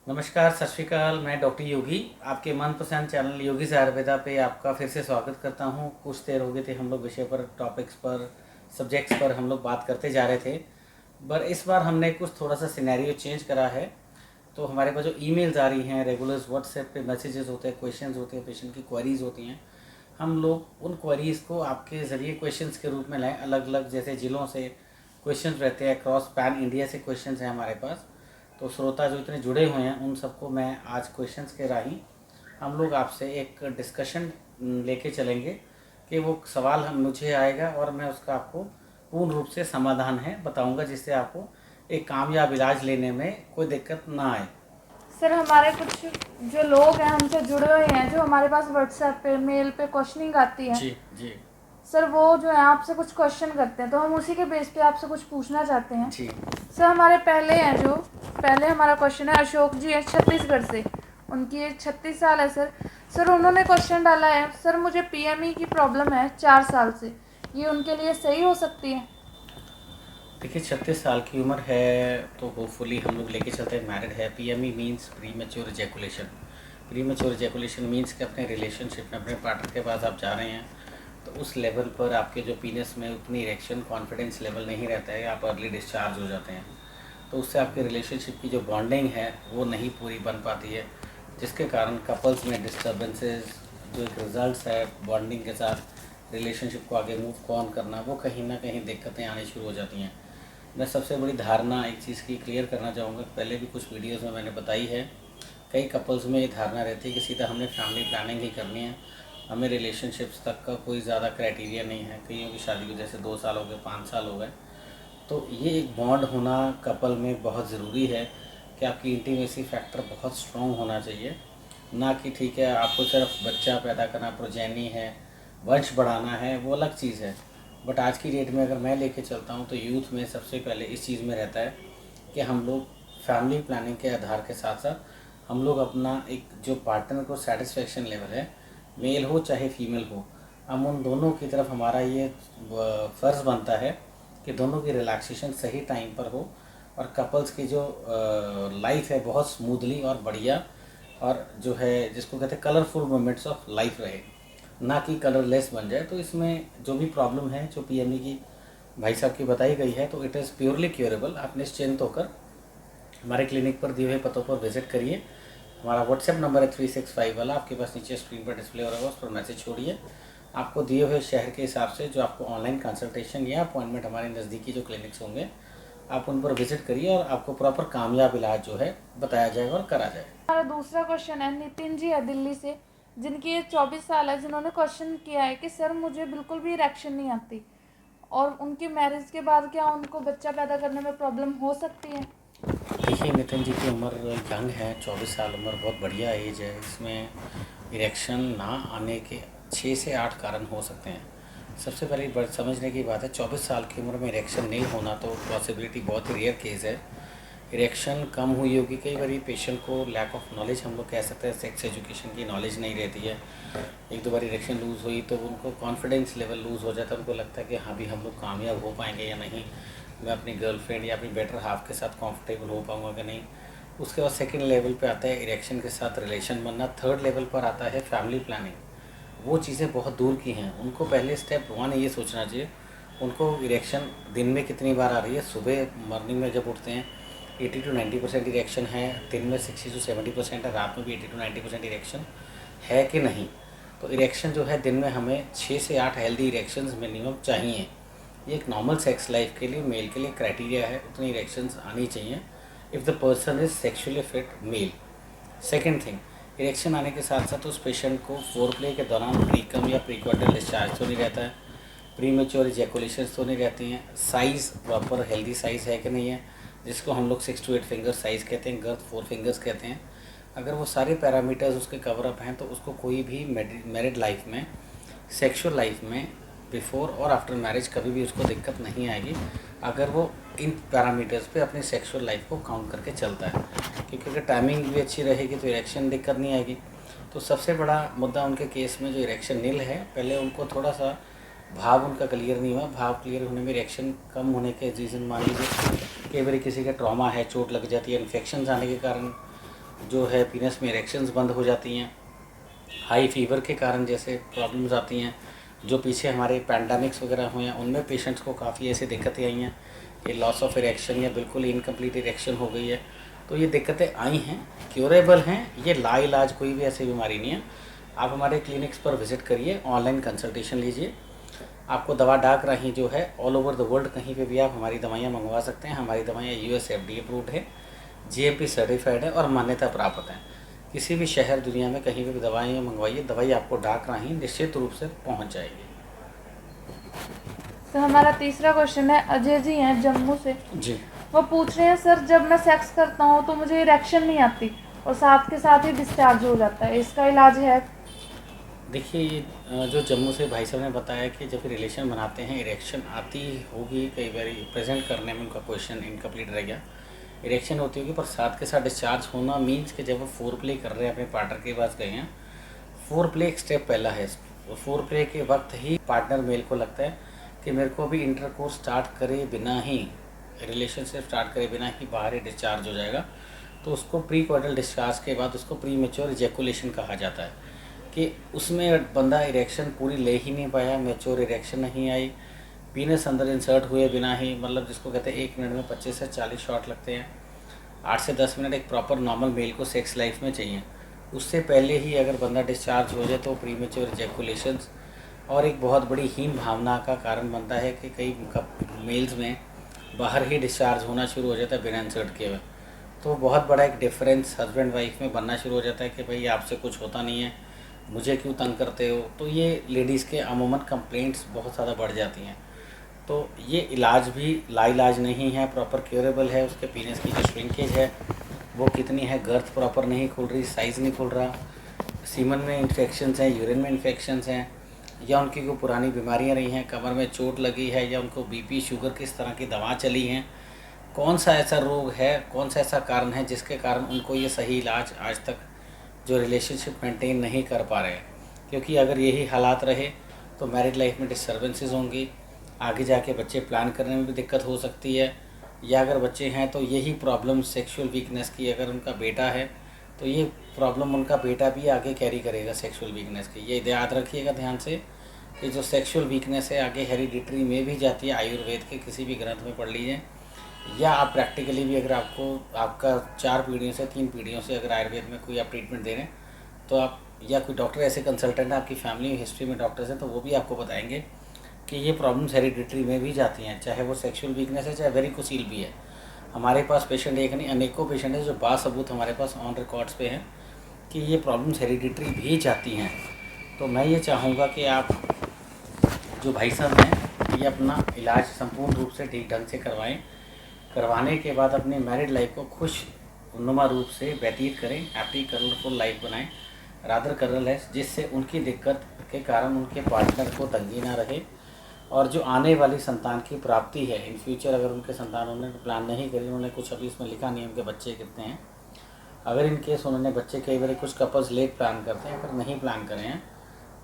नमस्कार, सत श्री अकाल। मैं डॉक्टर योगी, आपके मनपसंद चैनल योगी से आयुर्वेदा पे आपका फिर से स्वागत करता हूँ। कुछ देर हो गए थे, हम लोग विषय पर, टॉपिक्स पर, सब्जेक्ट्स पर हम लोग बात करते जा रहे थे। पर इस बार हमने कुछ थोड़ा सा सिनेरियो चेंज करा है। तो हमारे पास जो ईमेल्स आ रही हैं, रेगुलर्स व्हाट्सएप पे मैसेजेस होते हैं, क्वेश्चंस होते हैं, पेशेंट की क्वेरीज होती हैं, हम लोग उन क्वेरीज़ को आपके ज़रिए क्वेश्चंस के रूप में लाएँ। अलग अलग जैसे ज़िलों से क्वेश्चंस रहते हैं, क्रॉस पैन इंडिया से क्वेश्चंस हैं हमारे पास। तो श्रोता जो इतने जुड़े हुए हैं उन सबको मैं आज क्वेश्चंस के राही हम लोग आपसे एक डिस्कशन लेके चलेंगे कि वो सवाल हम मुझे आएगा और मैं उसका आपको पूर्ण रूप से समाधान है बताऊंगा, जिससे आपको एक कामयाब इलाज लेने में कोई दिक्कत ना आए। सर हमारे कुछ जो लोग हैं हमसे जुड़े हुए हैं, जो हमारे पास व्हाट्सएप पे मेल पे क्वेश्चनिंग आती है। जी जी सर वो जो है आपसे कुछ क्वेश्चन करते हैं, तो हम उसी के बेस पे आपसे कुछ पूछना चाहते हैं। जी सर हमारे पहले हमारा क्वेश्चन है, अशोक जी है छत्तीसगढ़ से। उनकी एज 36 साल है सर। सर उन्होंने क्वेश्चन डाला है, सर मुझे पीएमई की प्रॉब्लम है 4 साल से, ये उनके लिए सही हो सकती है? देखिए, 36 साल की उम्र है तो होपफुली हम लोग लेके चलते हैं मैरिड है। PME means pre mature ejaculation. Pre mature ejaculation means कि अपने रिलेशनशिप में अपने पार्टनर के पास आप जा रहे हैं तो उस लेवल पर आपके जो पीनस में उतनी इरेक्शन कॉन्फिडेंस लेवल नहीं रहता है, आप अर्ली डिस्चार्ज हो जाते हैं। तो उससे आपके रिलेशनशिप की जो बॉन्डिंग है वो नहीं पूरी बन पाती है, जिसके कारण कपल्स में डिस्टर्बेंसेस, जो एक रिजल्ट्स है बॉन्डिंग के साथ रिलेशनशिप को आगे मूव ऑन करना, वो कहीं ना कहीं दिक्कतें आनी शुरू हो जाती हैं। मैं सबसे बड़ी धारणा एक चीज़ की क्लियर करना चाहूँगा, पहले भी कुछ वीडियोस में मैंने बताई है। कई कपल्स में ये धारणा रहती है कि सीधा हमने फैमिली प्लानिंग ही करनी है, हमें रिलेशनशिप्स तक का कोई ज़्यादा क्राइटेरिया नहीं है। कईयों की शादी को जैसे 2 साल हो गए, 5 साल हो गए। तो ये एक बॉन्ड होना कपल में बहुत ज़रूरी है कि आपकी इंटीमेसी फैक्टर बहुत स्ट्रॉन्ग होना चाहिए। ना कि ठीक है आपको सिर्फ बच्चा पैदा करना, प्रोजेनी है, वंश बढ़ाना है, वो अलग चीज़ है। बट आज की डेट में अगर मैं लेके चलता हूँ तो यूथ में सबसे पहले इस चीज़ में रहता है कि हम लोग फैमिली प्लानिंग के आधार के साथ साथ हम लोग अपना एक जो पार्टनर को सेटिस्फेक्शन लेवल है, मेल हो चाहे फीमेल हो, हम उन दोनों की तरफ हमारा ये फ़र्ज़ बनता है कि दोनों की रिलैक्सेशन सही टाइम पर हो और कपल्स की जो लाइफ है बहुत स्मूथली और बढ़िया, और जो है जिसको कहते हैं कलरफुल मोमेंट्स ऑफ लाइफ रहे, ना कि कलरलेस बन जाए। तो इसमें जो भी प्रॉब्लम है जो पीएमई की भाई साहब की बताई गई है तो इट इज़ प्योरली क्योरेबल। आप निश्चिंत होकर हमारे क्लिनिक पर दिए हुए पतों पर विजिट करिए। हमारा व्हाट्सएप नंबर है 365 वाला, आपके पास नीचे स्क्रीन पर डिस्प्ले हो रहा है, उस पर मैसेज छोड़िए। आपको दिए हुए शहर के हिसाब से जो आपको ऑनलाइन कंसल्टेशन या अपॉइंटमेंट हमारे नज़दीकी जो क्लिनिक्स होंगे आप उन पर विजिट करिए और आपको प्रॉपर कामयाब इलाज जो है बताया जाएगा और करा जाएगा। हमारा दूसरा क्वेश्चन है, नितिन जी है दिल्ली से, जिनकी एज 24 साल है, जिन्होंने क्वेश्चन किया है कि सर मुझे बिल्कुल भी इरेक्शन नहीं आती, और उनकी मैरिज के बाद क्या उनको बच्चा पैदा करने में प्रॉब्लम हो सकती है? देखिए, नितिन जी की उम्र यंग है, 24 साल उम्र बहुत बढ़िया एज है। इसमें इरेक्शन ना आने के 6 से 8 कारण हो सकते हैं। सबसे पहले समझने की बात है, 24 साल की उम्र में इरेक्शन नहीं होना तो पॉसिबिलिटी बहुत ही रेयर केस है। इरेक्शन कम हुई होगी, कई बार पेशेंट को लैक ऑफ नॉलेज हम लोग कह सकते हैं, सेक्स एजुकेशन की नॉलेज नहीं रहती है। एक दो बार इरेक्शन लूज़ हुई तो उनको कॉन्फिडेंस लेवल लूज़ हो जाता है, उनको लगता है कि हाँ भी हम लोग कामयाब हो पाएंगे या नहीं, मैं अपनी गर्लफ्रेंड या अपनी बेटर हाफ के साथ कंफर्टेबल हो पाऊँगा कि नहीं। उसके बाद सेकंड लेवल पे आता है इरेक्शन के साथ रिलेशन बनना। थर्ड लेवल पर आता है फैमिली प्लानिंग। वो चीज़ें बहुत दूर की हैं, उनको पहले स्टेप 1 ये सोचना चाहिए उनको इरेक्शन दिन में कितनी बार आ रही है। सुबह मॉर्निंग में जब उठते हैं 80 to 90% इरेक्शन है, दिन में 60 to 70% है, रात में भी 80 to 90% इरेक्शन है कि नहीं। तो इरेक्शन जो है दिन में हमें 6 से 8 हेल्दी इरेक्शंस मिनिमम चाहिए। ये एक नॉर्मल सेक्स लाइफ के लिए मेल के लिए क्राइटेरिया है, उतनी इरेक्शंस आनी चाहिए if the person is sexually fit male. Second thing, erection आने के साथ साथ उस पेशेंट को फोरप्ले के दौरान प्रीकम या प्रीक्वार्टर डिस्चार्ज तो नहीं रहता है, प्री मेच्योर इजैकुलेशन तो नहीं रहती हैं, साइज़ प्रॉपर हेल्दी साइज़ है कि नहीं है, जिसको हम लोग 6 to 8 फिंगर साइज़ कहते हैं, गर्थ 4 फिंगर्स कहते हैं। अगर वो सारे पैरामीटर्स उसके कवर अप हैं तो उसको कोई भी मैरिड लाइफ में, सेक्सुअल लाइफ में, बिफोर और आफ्टर मैरिज कभी भी उसको दिक्कत नहीं आएगी अगर वो इन पैरामीटर्स पे अपनी सेक्सुअल लाइफ को काउंट करके चलता है। क्योंकि अगर टाइमिंग भी अच्छी रहेगी तो इरेक्शन दिक्कत नहीं आएगी। तो सबसे बड़ा मुद्दा उनके केस में जो इरेक्शन नील है, पहले उनको थोड़ा सा भाव उनका क्लियर नहीं हुआ। भाव क्लियर होने में इरेक्शन कम होने के रीज़न मान लीजिए कई बार किसी का ट्रॉमा है, चोट लग जाती है, इन्फेक्शन आने के कारण जो है पीनस में इरेक्शंस बंद हो जाती हैं, हाई फीवर के कारण जैसे प्रॉब्लम्स आती हैं, जो पीछे हमारे पैंडमिक्स वगैरह हुए हैं उनमें पेशेंट्स को काफ़ी ऐसी दिक्कतें आई हैं कि लॉस ऑफ इरेक्शन या बिल्कुल इनकम्प्लीट इरेक्शन हो गई है। तो ये दिक्कतें आई हैं, क्योरेबल हैं, ये लाइलाज कोई भी ऐसी बीमारी नहीं है। आप हमारे क्लिनिक्स पर विज़िट करिए, ऑनलाइन कंसल्टेशन लीजिए, आपको दवा डाक रही जो है ऑल ओवर द वर्ल्ड कहीं पे भी आप हमारी दवाइयाँ मंगवा सकते हैं। हमारी दवाइयाँ US FDA अप्रूव्ड है, GMP सर्टिफाइड है और मान्यता प्राप्त हैं। किसी भी शहर दुनिया में कहीं पे भी दवाइयाँ मंगवाइए, दवाई आपको डाक रही निश्चित रूप से पहुँच जाएगी। सर हमारा तीसरा क्वेश्चन है, अजय जी हैं जम्मू से। जी, वो पूछ रहे हैं सर, जब मैं सेक्स करता हूँ तो मुझे इरेक्शन नहीं आती और साथ के साथ ही डिस्चार्ज हो जाता है, इसका इलाज है? देखिए ये जो जम्मू से भाई साहब ने बताया कि जब रिलेशन बनाते हैं इरेक्शन आती होगी, कई बार प्रेजेंट करने में उनका क्वेश्चन इनकम्प्लीट रह गया। इरेक्शन होती होगी पर साथ के साथ डिस्चार्ज होना मीन्स कि जब वो फोर प्ले कर रहे हैं, अपने पार्टनर के पास गए हैं, फोर प्ले एक स्टेप पहला है। फोर प्ले के वक्त ही पार्टनर मेल को लगता है कि मेरे को अभी इंटरकोर्स स्टार्ट करे बिना ही, रिलेशनशिप स्टार्ट करे बिना ही बाहर ही डिस्चार्ज हो जाएगा। तो उसको प्री कॉर्डल डिस्चार्ज के बाद उसको प्री मेच्योर इजैकुलेशन कहा जाता है कि उसमें बंदा इरेक्शन पूरी ले ही नहीं पाया, मैच्योर इरेक्शन नहीं आई, पीनस अंदर इंसर्ट हुए बिना ही, मतलब जिसको कहते हैं 1 मिनट में 25 से 40 शॉट लगते हैं। 8 से 10 मिनट एक प्रॉपर नॉर्मल मेल को सेक्स लाइफ में चाहिए। उससे पहले ही अगर बंदा डिस्चार्ज हो जाए तो प्रीमेच्योर इजैकुलेशंस और एक बहुत बड़ी हीन भावना का कारण बनता है कि कई मेल्स में बाहर ही डिस्चार्ज होना शुरू हो जाता है बिना इंसर्ट किए हुए। तो बहुत बड़ा एक डिफरेंस हस्बैंड वाइफ में बनना शुरू हो जाता है कि भाई आपसे कुछ होता नहीं है, मुझे क्यों तंग करते हो। तो ये लेडीज़ के अमूमन कंप्लेंट्स बहुत ज़्यादा बढ़ जाती हैं। तो ये इलाज भी लाइलाज नहीं है, प्रॉपर क्योरेबल है। उसके पीनस की जो श्रिंकेज है वो कितनी है, गर्थ प्रॉपर नहीं खुल रही, साइज़ नहीं खुल रहा, सीमन में इन्फेक्शंस हैं, यूरिन में इन्फेक्शंस हैं, या उनकी कोई पुरानी बीमारियां रही हैं, कमर में चोट लगी है, या उनको बीपी शुगर किस तरह की दवा चली हैं, कौन सा ऐसा रोग है, कौन सा ऐसा कारण है जिसके कारण उनको ये सही इलाज आज तक जो रिलेशनशिप मेंटेन नहीं कर पा रहे हैं। क्योंकि अगर यही हालात रहे तो मैरिड लाइफ में डिस्टर्बेंसेस होंगी, आगे जाके बच्चे प्लान करने में भी दिक्कत हो सकती है, या अगर बच्चे हैं तो यही प्रॉब्लम सेक्सुअल वीकनेस की, अगर उनका बेटा है तो ये प्रॉब्लम उनका बेटा भी आगे कैरी करेगा सेक्सुअल वीकनेस की। ये याद रखिएगा ध्यान से कि जो सेक्सुअल वीकनेस है आगे हेरिडिटरी में भी जाती है। आयुर्वेद के किसी भी ग्रंथ में पढ़ लीजिए, या आप प्रैक्टिकली भी अगर आपको आपका 4 पीढ़ियों से 3 पीढ़ियों से अगर आयुर्वेद में कोई आप ट्रीटमेंट दे रहे हैं तो आप, या कोई डॉक्टर ऐसे कंसल्टेंट है आपकी फैमिली हिस्ट्री में डॉक्टर्स हैं तो वो भी आपको बताएंगे कि ये प्रॉब्लम्स हेरिडिटरी में भी जाती हैं, चाहे वो सेक्सुअल वीकनेस है चाहे वेरिकोसील भी है। हमारे पास पेशेंट एक नहीं अनेकों पेशेंट है जो बासबूत हमारे पास ऑन रिकॉर्ड्स पे हैं कि ये प्रॉब्लम्स हेरिडिटरी भी जाती हैं। तो मैं ये चाहूँगा कि आप जो भाई साहब हैं ये अपना इलाज संपूर्ण रूप से ठीक ढंग से करवाएं। करवाने के बाद अपनी मैरिड लाइफ को खुश नुमा रूप से व्यतीत करें, हैप्पी कलरफुल लाइफ बनाएं, रादर कलरलेस, जिससे उनकी दिक्कत के कारण उनके पार्टनर को तंगी ना रहे। और जो आने वाली संतान की प्राप्ति है इन फ्यूचर, अगर उनके संतान उन्होंने प्लान नहीं करी, उन्होंने कुछ अभी इसमें लिखा नहीं उनके बच्चे कितने हैं, अगर इन केस उन्होंने बच्चे, कई बार कुछ कपल्स लेट प्लान करते हैं, अगर नहीं प्लान करें हैं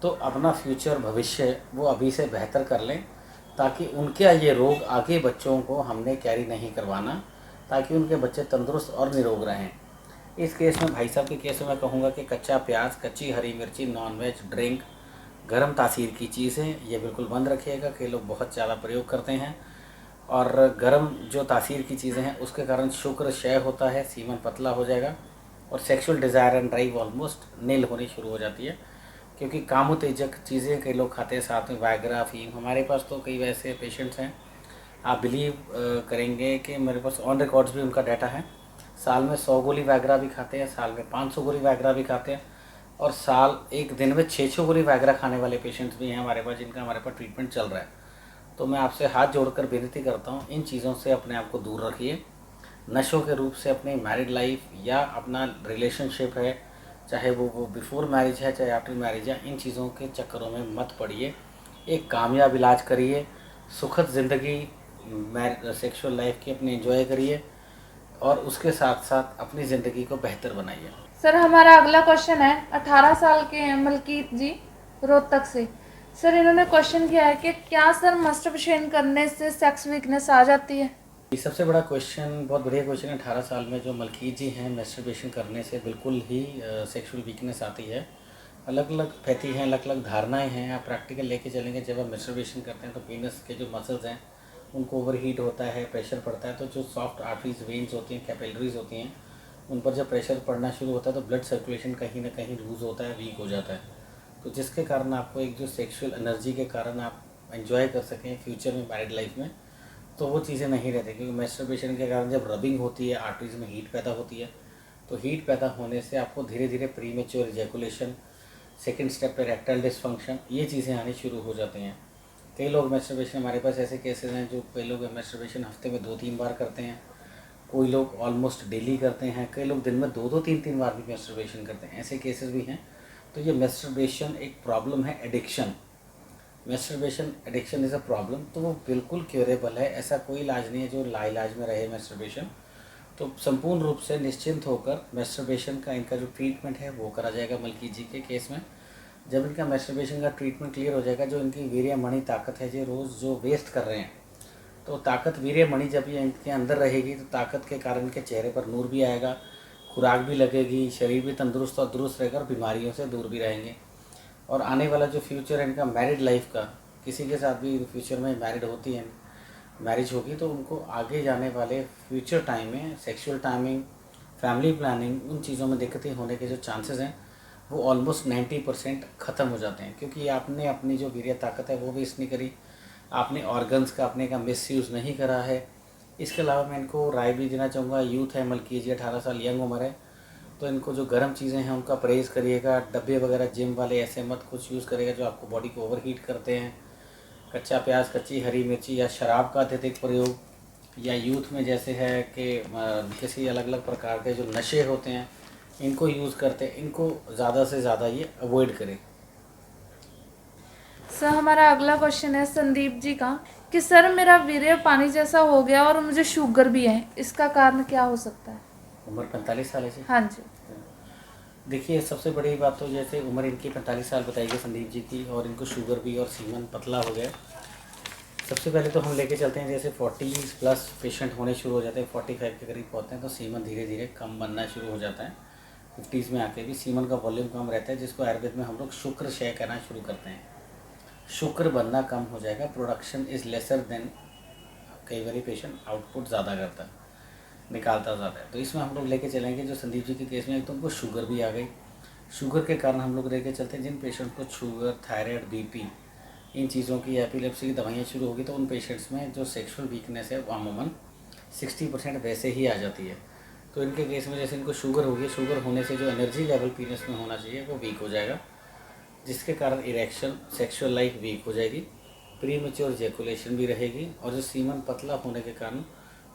तो अपना फ्यूचर भविष्य वो अभी से बेहतर कर लें, ताकि उनके ये रोग आगे बच्चों को हमने कैरी नहीं करवाना, ताकि उनके बच्चे तंदुरुस्त और निरोग रहें। इस केस में भाई साहब के केस में मैं कहूँगा कि कच्चा प्याज, कच्ची हरी मिर्ची, नॉनवेज, ड्रिंक, गर्म तासीर की चीज़ें ये बिल्कुल बंद रखिएगा। कई लोग बहुत ज़्यादा प्रयोग करते हैं और गर्म जो तासीर की चीज़ें हैं उसके कारण शुक्र क्षय होता है, सीमन पतला हो जाएगा और sexual desire and drive almost nil होनी शुरू हो जाती है। क्योंकि कामोत्तेजक चीज़ें कई लोग खाते हैं, साथ में वायग्रा, अफीम। हमारे पास तो कई वैसे पेशेंट्स हैं, आप बिलीव करेंगे कि मेरे पास ऑन रिकॉर्ड्स भी उनका डाटा है, साल में 100 गोली वायग्रा भी खाते हैं, साल में 500 गोली वायग्रा भी खाते हैं, और साल एक दिन में 600 गोली वायग्रा खाने वाले पेशेंट्स भी हैं हमारे पास, जिनका हमारे पास ट्रीटमेंट चल रहा है। तो मैं आपसे हाथ जोड़कर विनती करता हूँ, इन चीज़ों से अपने आप को दूर रखिए। नशों के रूप से अपनी मैरिड लाइफ या अपना रिलेशनशिप है, चाहे वो बिफोर मैरिज है चाहे आफ्टर मैरिज है, इन चीज़ों के चक्करों में मत पड़िए। एक कामयाब इलाज करिए, सुखद ज़िंदगी सेक्सुअल लाइफ की अपनी एंजॉय करिए और उसके साथ साथ अपनी ज़िंदगी को बेहतर बनाइए। सर हमारा अगला क्वेश्चन है, 18 साल के हैं मलकीत जी, रोहतक से। सर इन्होंने क्वेश्चन किया है कि क्या सर मस्टरबेशन करने से सेक्स वीकनेस आ जाती है? ये सबसे बड़ा क्वेश्चन, बहुत बढ़िया क्वेश्चन है। 18 साल में जो मलकीत जी हैं, मैस्टरबेशन करने से बिल्कुल ही सेक्सुअल वीकनेस आती है। अलग अलग फैती हैं, अलग अलग धारणाएं हैं। आप प्रैक्टिकल लेके चलेंगे, जब आप मैस्टरबेशन करते हैं तो पीनस के जो मसल्स हैं उनको ओवर हीट होता है, प्रेशर पड़ता है, तो जो सॉफ्ट आर्टरीज, वेन्स होती हैं, कैपिलरीज होती हैं, उन पर जब प्रेशर पड़ना शुरू होता है तो ब्लड सर्कुलेशन कहीं ना कहीं लूज़ होता है, वीक हो जाता है। तो जिसके कारण आपको एक जो सेक्सुअल एनर्जी के कारण आप एंजॉय कर सकें फ्यूचर में, मैरिड लाइफ में, तो वो चीज़ें नहीं रहती। क्योंकि मैस्टरबेशन के कारण जब रबिंग होती है, आर्टरीज में हीट पैदा होती है, तो हीट पैदा होने से आपको धीरे धीरे प्रीमेच्योर इजैकुलेशन, सेकंड स्टेप पे रेक्टल डिसफंक्शन, ये चीज़ें आनी शुरू हो जाती हैं। कई लोग मैस्टरबेशन, हमारे पास ऐसे केसेस हैं जो कई लोग मैस्टरबेशन हफ्ते में 2-3 बार करते हैं, कोई लोग ऑलमोस्ट डेली करते हैं, कई लोग दिन में 2-2, 3-3 बार भी मैस्टरबेशन करते हैं, ऐसे केसेस भी हैं। तो ये मैस्टरबेशन एक प्रॉब्लम है, addiction. Masturbation addiction is a problem, तो वो बिल्कुल क्योरेबल है। ऐसा कोई इलाज नहीं है जो लाइलाज में रहे मैस्टरबेशन। तो संपूर्ण रूप से निश्चिंत होकर मैस्टरबेशन का इनका जो ट्रीटमेंट है वो करा जाएगा मलकीत जी के केस में। जब इनका मैस्टरबेशन का ट्रीटमेंट क्लियर हो जाएगा, जो इनकी वीर्य मणि ताकत है, जो रोज़ जो वेस्ट कर रहे हैं, तो ताकत, वीर्य मणि जब ये इनके अंदर रहेगी तो ताकत के कारण इनके चेहरे पर नूर भी आएगा, खुराक भी लगेगी, शरीर भी तंदुरुस्त और दुरुस्त रहेगा और बीमारियों से दूर भी रहेंगे। और आने वाला जो फ्यूचर है इनका मैरिड लाइफ का, किसी के साथ भी फ्यूचर में मैरिड होती है, मैरिज होगी, तो उनको आगे जाने वाले फ्यूचर टाइम में सेक्सुअल टाइमिंग, फैमिली प्लानिंग, उन चीज़ों में दिक्कतें होने के जो चांसेस हैं वो ऑलमोस्ट 90% ख़त्म हो जाते हैं। क्योंकि आपने अपनी जो वीर्य ताकत है वो वेस्ट नहीं करी, आपने ऑर्गन्स का अपने का मिसयूज़ नहीं करा है। इसके अलावा मैं इनको राय भी देना चाहूँगा, यूथ है, मलकीत जी 18 साल यंग उम्र है, तो इनको जो गर्म चीज़ें हैं उनका परहेज़ करिएगा। डब्बे वगैरह जिम वाले ऐसे मत कुछ यूज़ करिएगा जो आपको बॉडी को ओवर हीट करते हैं। कच्चा प्याज, कच्ची हरी मिर्ची या शराब का अत्यधिक प्रयोग, या यूथ में जैसे है कि किसी अलग अलग प्रकार के जो नशे होते हैं इनको यूज़ करते हैं, इनको ज़्यादा से ज़्यादा ये अवॉइड करें। सर हमारा अगला क्वेश्चन है संदीप जी का कि सर मेरा वीर्य पानी जैसा हो गया और मुझे शुगर भी है, इसका कारण क्या हो सकता है? उम्र 45 साल है जी। हाँ जी। देखिए, सबसे बड़ी बात तो जैसे उम्र इनकी 45 साल बताई गई संदीप जी की, और इनको शुगर भी और सीमन पतला हो गया। सबसे पहले तो हम लेके चलते हैं, जैसे 40 प्लस पेशेंट होने शुरू हो जाते हैं, 45 के करीब पहुँचते हैं तो सीमन धीरे धीरे कम बनना शुरू हो जाता है। 50s में आके भी सीमन का वॉल्यूम कम रहता है, जिसको आयुर्वेद में हम लोग शुक्र क्षय करना शुरू करते हैं। शुक्र बनना कम हो जाएगा, प्रोडक्शन इज़ लेसर देन, कई बार पेशेंट आउटपुट ज़्यादा करता है, निकालता ज़्यादा है। तो इसमें हम लोग लेके चलेंगे जो संदीप जी के केस में, एक तो उनको शुगर भी आ गई। शुगर के कारण हम लोग लेके चलते हैं जिन पेशेंट को शुगर, थायराइड, बीपी, इन चीज़ों की, एपिलेप्सी की दवाइयाँ शुरू होगी, तो उन पेशेंट्स में जो सेक्सुअल वीकनेस है वो अमूमन 60% वैसे ही आ जाती है। तो इनके केस में जैसे इनको शुगर होगी, शुगर होने से जो एनर्जी लेवल पीनस में होना चाहिए वो वीक हो जाएगा, जिसके कारण इरेक्शन, सेक्सुअल लाइफ वीक हो जाएगी, प्रीमेच्योर इजैकुलेशन भी रहेगी, और जो सीमन पतला होने के कारण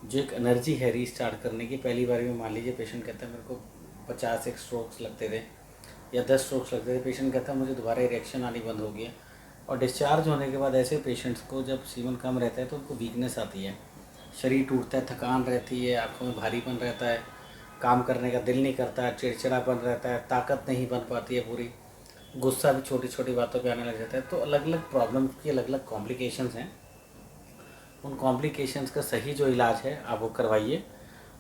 जो एक एनर्जी है रीस्टार्ट करने की, पहली बार में मान लीजिए पेशेंट कहता है मेरे को 50 एक स्ट्रोक्स लगते थे या 10 स्ट्रोक्स लगते थे, पेशेंट कहता है मुझे दोबारा इरेक्शन आनी बंद हो गई है। और डिस्चार्ज होने के बाद ऐसे पेशेंट्स को जब सीमन कम रहता है तो उनको वीकनेस आती है, शरीर टूटता है, थकान रहती है, आँखों में भारीपन रहता है, काम करने का दिल नहीं करता, चिड़चिड़ापन रहता है, ताकत नहीं बन पाती है पूरी, गुस्सा भी छोटी छोटी बातों पे आने लग जाता है। तो अलग अलग प्रॉब्लम की अलग अलग कॉम्प्लिकेशंस हैं। उन कॉम्प्लिकेशंस का सही जो इलाज है आप वो करवाइए।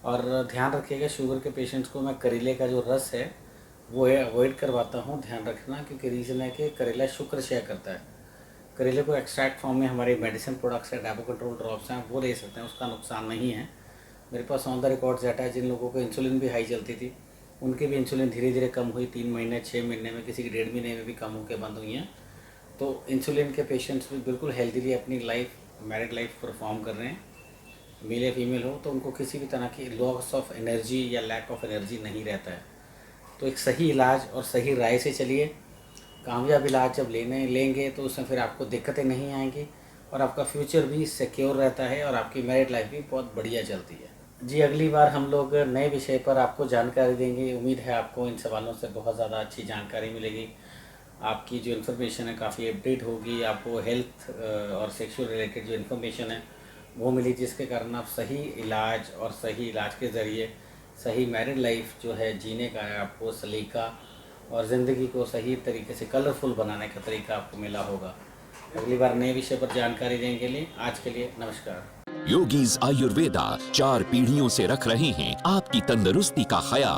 और ध्यान रखिएगा, शुगर के पेशेंट्स को मैं करेले का जो रस है वो अवॉइड करवाता हूँ, ध्यान रखना, क्योंकि रीज़न है कि करेला शुक्र क्षय करता है। करेले को एक्सट्रैक्ट फॉर्म में हमारे मेडिसिन प्रोडक्ट्स है, डायबो कंट्रोल ड्रॉप्स हैं, वो ले सकते हैं, उसका नुकसान नहीं है। मेरे pass on the record data है, जिन लोगों को इंसुलिन भी हाई चलती थी उनकी भी इंसुलिन धीरे धीरे कम हुई, 3 महीने, 6 महीने में, किसी की 1.5 महीने में भी कम होकर बंद हुई हैं। तो इंसुलिन के पेशेंट्स भी बिल्कुल हेल्दीली अपनी लाइफ, मैरिड लाइफ परफॉर्म कर रहे हैं, मेल या फीमेल हो, तो उनको किसी भी तरह की लॉस ऑफ एनर्जी या लैक ऑफ एनर्जी नहीं रहता है। तो एक सही इलाज और सही राय से चलिए, कामयाब इलाज जब लेंगे तो उसमें फिर आपको दिक्कतें नहीं आएंगी और आपका फ्यूचर भी सिक्योर रहता है और आपकी मैरिड लाइफ भी बहुत बढ़िया चलती है। जी, अगली बार हम लोग नए विषय पर आपको जानकारी देंगे। उम्मीद है आपको इन सवालों से बहुत ज़्यादा अच्छी जानकारी मिलेगी, आपकी जो इन्फॉर्मेशन है काफ़ी अपडेट होगी, आपको हेल्थ और सेक्सुअल रिलेटेड जो इन्फॉर्मेशन है वो मिली, जिसके कारण आप सही इलाज और सही इलाज के ज़रिए सही मैरिड लाइफ जो है जीने का है आपको सलीका, और ज़िंदगी को सही तरीके से कलरफुल बनाने का तरीका आपको मिला होगा। अगली बार नए विषय पर जानकारी देने के लिए आज के लिए नमस्कार। योगीज आयुर्वेदा 4 पीढ़ियों से रख रहे हैं आपकी तंदुरुस्ती का ख्याल।